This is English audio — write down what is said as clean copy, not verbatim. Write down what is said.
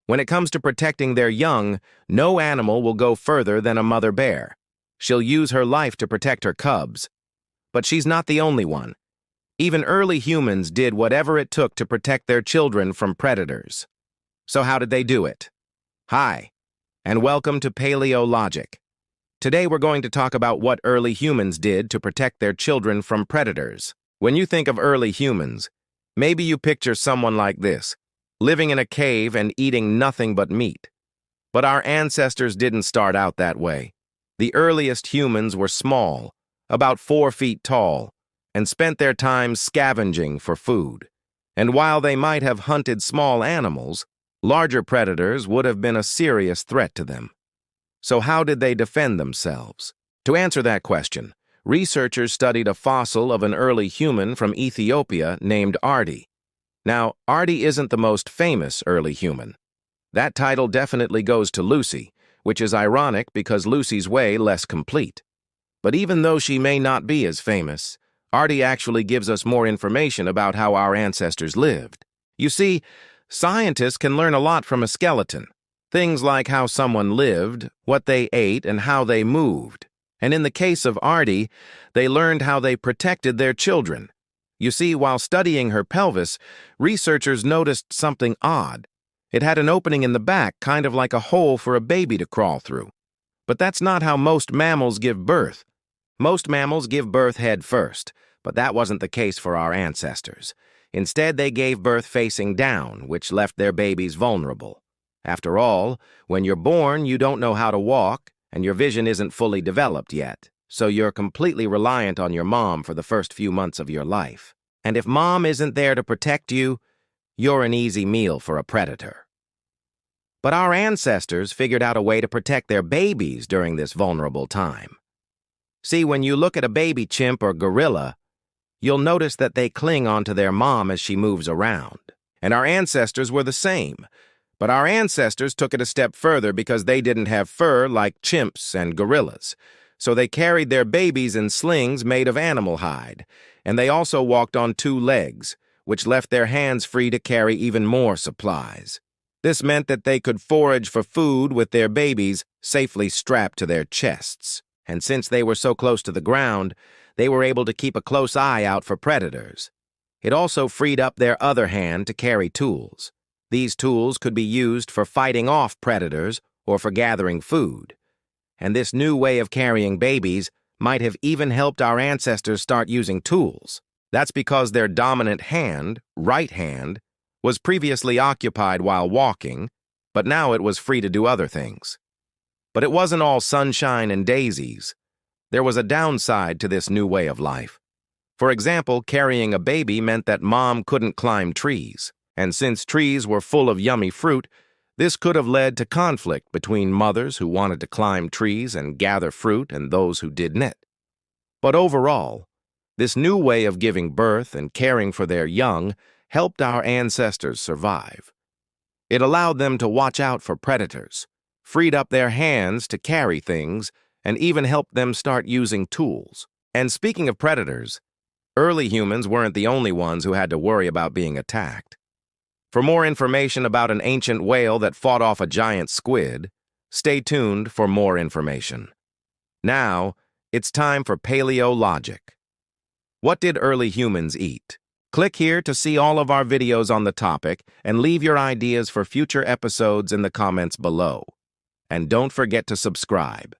When it comes to protecting their young, no animal will go further than a mother bear. She'll use her life to protect her cubs. But she's not the only one. Even early humans did whatever it took to protect their children from predators. So how did they do it? Hi, and welcome to Paleologic. Today we're going to talk about what early humans did to protect their children from predators. When you think of early humans, maybe you picture someone like this, living in a cave and eating nothing but meat. But our ancestors didn't start out that way. The earliest humans were small, about 4 feet tall, and spent their time scavenging for food. And while they might have hunted small animals, larger predators would have been a serious threat to them. So how did they defend themselves? To answer that question, researchers studied a fossil of an early human from Ethiopia named Ardi. Now, Ardi isn't the most famous early human. That title definitely goes to Lucy, which is ironic because Lucy's way less complete. But even though she may not be as famous, Ardi actually gives us more information about how our ancestors lived. You see, scientists can learn a lot from a skeleton. Things like how someone lived, what they ate, and how they moved. And in the case of Ardi, they learned how they protected their children. You see, while studying her pelvis, researchers noticed something odd. It had an opening in the back, kind of like a hole for a baby to crawl through. But that's not how most mammals give birth. Most mammals give birth head first, but that wasn't the case for our ancestors. Instead, they gave birth facing down, which left their babies vulnerable. After all, when you're born, you don't know how to walk, and your vision isn't fully developed yet, so you're completely reliant on your mom for the first few months of your life. And if mom isn't there to protect you, you're an easy meal for a predator. But our ancestors figured out a way to protect their babies during this vulnerable time. See, when you look at a baby chimp or gorilla, you'll notice that they cling onto their mom as she moves around. And our ancestors were the same. But our ancestors took it a step further because they didn't have fur like chimps and gorillas. So they carried their babies in slings made of animal hide. And they also walked on 2 legs, which left their hands free to carry even more supplies. This meant that they could forage for food with their babies safely strapped to their chests. And since they were so close to the ground, they were able to keep a close eye out for predators. It also freed up their other hand to carry tools. These tools could be used for fighting off predators or for gathering food. And this new way of carrying babies might have even helped our ancestors start using tools. That's because their dominant hand, right hand, was previously occupied while walking, but now it was free to do other things. But it wasn't all sunshine and daisies. There was a downside to this new way of life. For example, carrying a baby meant that mom couldn't climb trees. And since trees were full of yummy fruit, this could have led to conflict between mothers who wanted to climb trees and gather fruit and those who didn't. But overall, this new way of giving birth and caring for their young helped our ancestors survive. It allowed them to watch out for predators, freed up their hands to carry things, and even helped them start using tools. And speaking of predators, early humans weren't the only ones who had to worry about being attacked. For more information about an ancient whale that fought off a giant squid, stay tuned for more information. Now, it's time for Paleologic. What did early humans eat? Click here to see all of our videos on the topic and leave your ideas for future episodes in the comments below. And don't forget to subscribe.